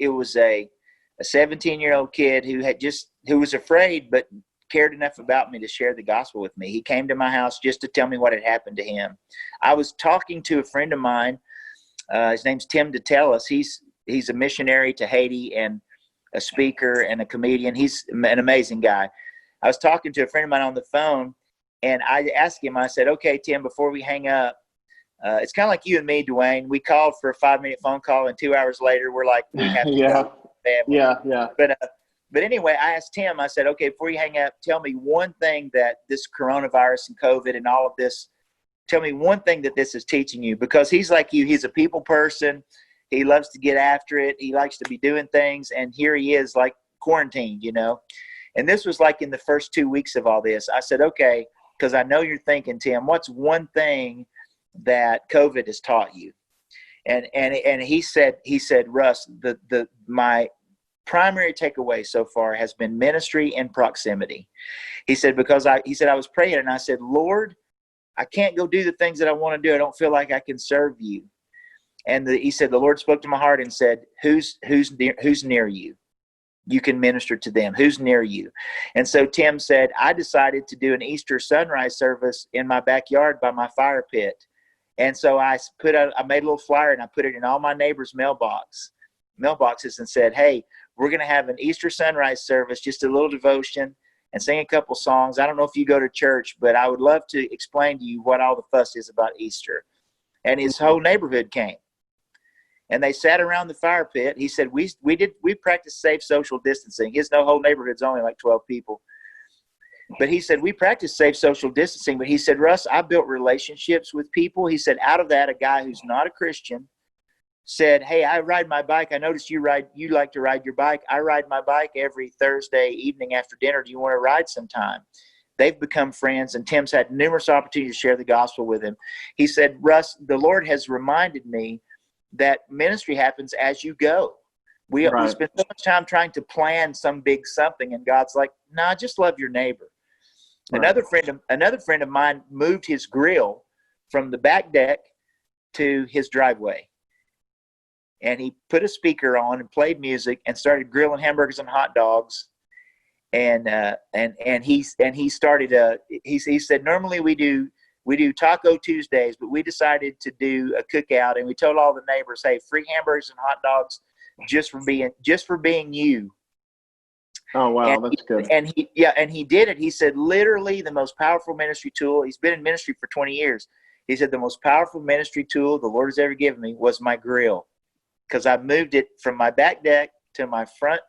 17-year-old kid who was afraid but cared enough about me to share the gospel with me. He came to my house just to tell me what had happened to him. I was talking to a friend of mine. His name's Tim DeTellis. He's a missionary to Haiti and a speaker and a comedian. He's an amazing guy. I was talking to a friend of mine on the phone, and I asked him, I said, "Okay, Tim, before we hang up, It's kind of like you and me, Dwayne. We called for a 5-minute phone call, and 2 hours later, we're like, we have to go. Family. Yeah. But anyway, I asked Tim, I said, okay, before you hang up, tell me one thing that this coronavirus and COVID and all of this, tell me one thing that this is teaching you, because he's like you. He's a people person. He loves to get after it. He likes to be doing things. And here he is, like quarantined, you know. And this was like in the first 2 weeks of all this. I said, okay, because I know you're thinking, Tim, what's one thing that COVID has taught you? And he said, Russ, my primary takeaway so far has been ministry and proximity. He said, because I was praying and I said, Lord, I can't go do the things that I want to do. I don't feel like I can serve you. And he said, the Lord spoke to my heart and said, who's near you? You can minister to them. Who's near you? And so Tim said, I decided to do an Easter sunrise service in my backyard by my fire pit. And so I made a little flyer and I put it in all my neighbors' mailboxes and said, hey, we're going to have an Easter sunrise service, just a little devotion and sing a couple songs. I don't know if you go to church, but I would love to explain to you what all the fuss is about Easter. And his whole neighborhood came. And they sat around the fire pit. He said, we practiced safe social distancing. His whole neighborhood's only like 12 people. But he said, we practiced safe social distancing. But he said, Russ, I built relationships with people. He said, out of that, a guy who's not a Christian said, hey, I ride my bike. I noticed you like to ride your bike. I ride my bike every Thursday evening after dinner. Do you want to ride sometime? They've become friends, and Tim's had numerous opportunities to share the gospel with him. He said, Russ, the Lord has reminded me that ministry happens as you go. We spend so much time trying to plan some big something, and God's like, nah, just love your neighbor. Right. Another friend of mine moved his grill from the back deck to his driveway. And he put a speaker on and played music and started grilling hamburgers and hot dogs. And he said, normally we do Taco Tuesdays, but we decided to do a cookout, and we told all the neighbors, hey, free hamburgers and hot dogs just for being you. Oh, wow. That's good. And he did it. He said, literally the most powerful ministry tool. He's been in ministry for 20 years. He said, the most powerful ministry tool the Lord has ever given me was my grill. Because I moved it from my back deck to my front.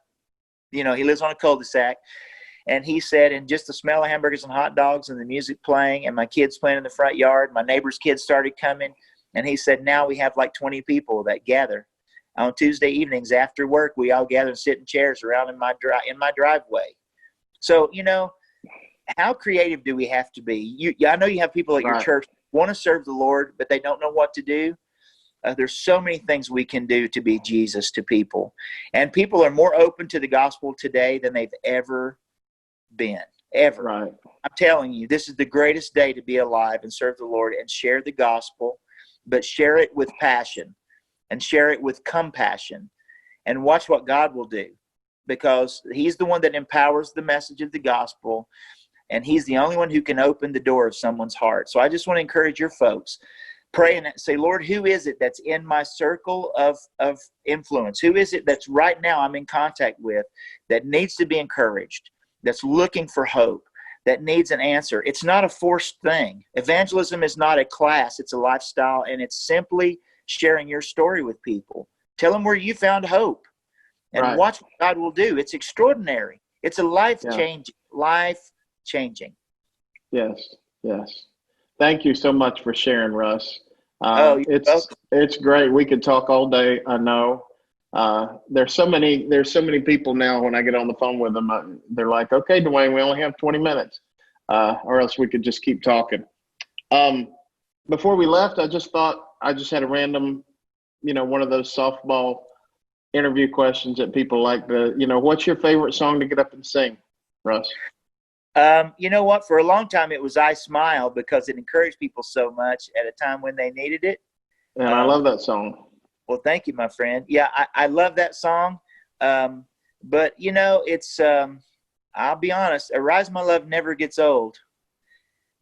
You know, he lives on a cul-de-sac. And he said, and just the smell of hamburgers and hot dogs and the music playing and my kids playing in the front yard, my neighbor's kids started coming. And he said, now we have like 20 people that gather. On Tuesday evenings after work, we all gather and sit in chairs around in my driveway. So, you know, how creative do we have to be? I know you have people at your church who want to serve the Lord, but they don't know what to do. There's so many things we can do to be Jesus to people. And people are more open to the gospel today than they've ever been, ever. Right. I'm telling you, this is the greatest day to be alive and serve the Lord and share the gospel, but share it with passion and share it with compassion and watch what God will do, because he's the one that empowers the message of the gospel, and he's the only one who can open the door of someone's heart. So I just want to encourage your folks, pray and say, Lord, who is it that's in my circle of influence? Who is it that's right now I'm in contact with that needs to be encouraged, that's looking for hope, that needs an answer? It's not a forced thing. Evangelism is not a class. It's a lifestyle, and it's simply sharing your story with people. Tell them where you found hope and watch what God will do. It's extraordinary. It's a life-changing. Yes. Thank you so much for sharing, Russ. It's great. We could talk all day. I know. There's so many people now. When I get on the phone with them, they're like, "Okay, Dwayne, we only have 20 minutes, or else we could just keep talking." Before we left, I just had a random, one of those softball interview questions that people like to, what's your favorite song to get up and sing, Russ? You know what? For a long time, it was I Smile, because it encouraged people so much at a time when they needed it. And I love that song. Well, thank you, my friend. Yeah, I love that song. But, it's, I'll be honest, Arise My Love never gets old.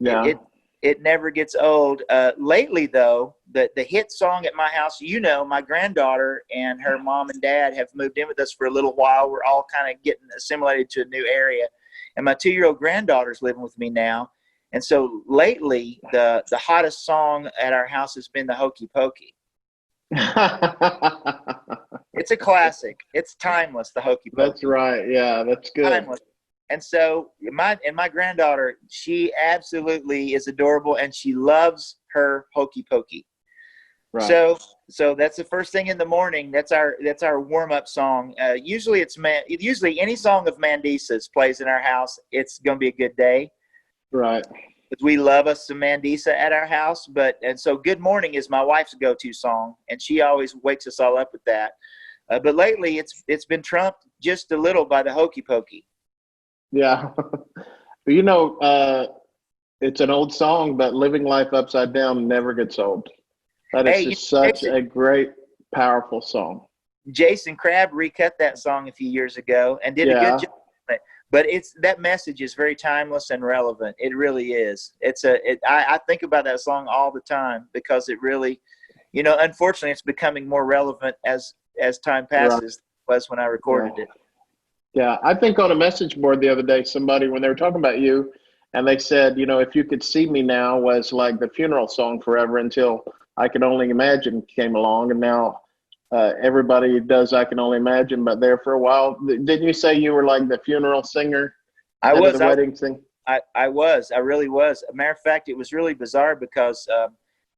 Yeah. It never gets old. Lately, though, the hit song at my house, my granddaughter and her mom and dad have moved in with us for a little while. We're all kind of getting assimilated to a new area. And my 2-year-old granddaughter's living with me now. And so lately, the hottest song at our house has been the Hokey Pokey. It's a classic. It's timeless, the Hokey Pokey. That's right. Yeah, that's good. Timeless. And so my granddaughter, she absolutely is adorable, and she loves her Hokey Pokey. Right. So that's the first thing in the morning. That's our warm up song. Usually any song of Mandisa's plays in our house. It's going to be a good day. Right. Because we love us some Mandisa at our house. And so Good Morning is my wife's go-to song, and she always wakes us all up with that. But lately it's been trumped just a little by the Hokey Pokey. Yeah. It's an old song, but Living Life Upside Down never gets old. That is just such a great, powerful song. Jason Crabb recut that song a few years ago and did a good job on it. But that message is very timeless and relevant. It really is. I think about that song all the time because it really, unfortunately, it's becoming more relevant as time passes. Right. Was when I recorded it. Yeah, I think on a message board the other day, somebody, when they were talking about you, and they said, If You Could See Me Now was like the funeral song forever until I Can Only Imagine came along, and now everybody does I Can Only Imagine, but there for a while. Didn't you say you were like the funeral singer? I was. The wedding thing? I was. I really was. As a matter of fact, it was really bizarre because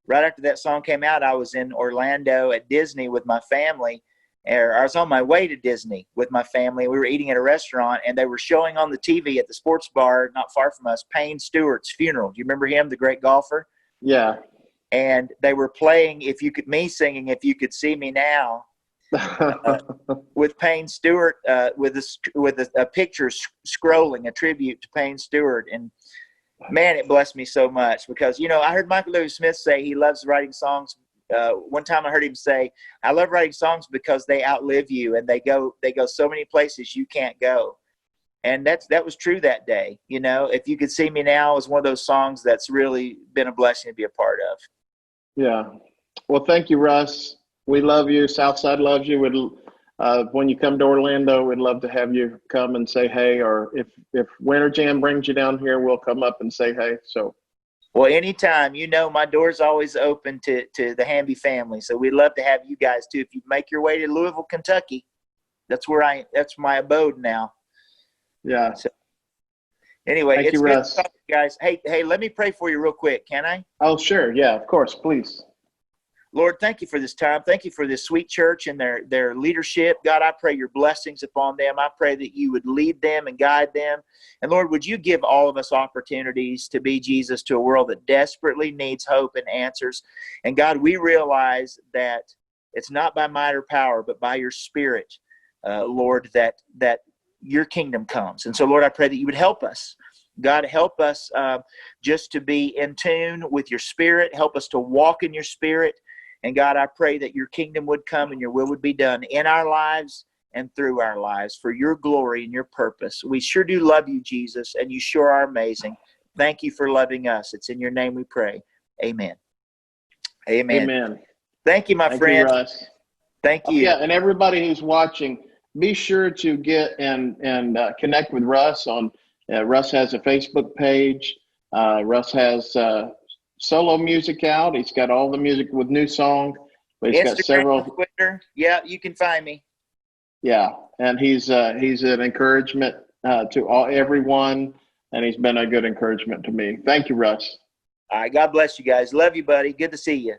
right after that song came out, I was in Orlando at Disney with my family. I was on my way to Disney with my family. We were eating at a restaurant, and they were showing on the TV at the sports bar not far from us, Payne Stewart's funeral. Do you remember him, the great golfer? Yeah. And they were playing singing If You Could See Me Now with Payne Stewart with a picture scrolling, a tribute to Payne Stewart. And man, it blessed me so much because, I heard Michael W. Smith say he loves writing songs. One time I heard him say, I love writing songs because they outlive you and they go so many places you can't go. And that was true that day. If You Could See Me Now is one of those songs that's really been a blessing to be a part of. Yeah. Well, thank you, Russ. We love you. Southside loves you. When you come to Orlando, we'd love to have you come and say hey, or if Winter Jam brings you down here, we'll come up and say hey. So. Well, anytime, my door's always open to the Hamby family. So we'd love to have you guys too. If you make your way to Louisville, Kentucky, that's my abode now. Yeah. So, anyway, it's good to talk to you guys. Hey, let me pray for you real quick. Can I? Oh, sure. Yeah, of course. Please. Lord, thank you for this time. Thank you for this sweet church and their leadership. God, I pray your blessings upon them. I pray that you would lead them and guide them. And Lord, would you give all of us opportunities to be Jesus to a world that desperately needs hope and answers. And God, we realize that it's not by might or power, but by your Spirit, Lord, that your kingdom comes. And so, Lord, I pray that you would help us. God, help us just to be in tune with your Spirit. Help us to walk in your Spirit. And God, I pray that your kingdom would come and your will would be done in our lives and through our lives for your glory and your purpose. We sure do love you, Jesus, and you sure are amazing. Thank you for loving us. It's in your name we pray. Amen. Amen. Amen. Thank you, my friend. You, Russ. Thank you. Yeah, and everybody who's watching, be sure to get and connect with Russ on. Russ has a Facebook page. Russ has solo music out. He's got all the music with new songs. But he's got several. Twitter. Yeah, you can find me. Yeah, and he's an encouragement to everyone, and he's been a good encouragement to me. Thank you, Russ. All right, God bless you guys. Love you, buddy. Good to see you.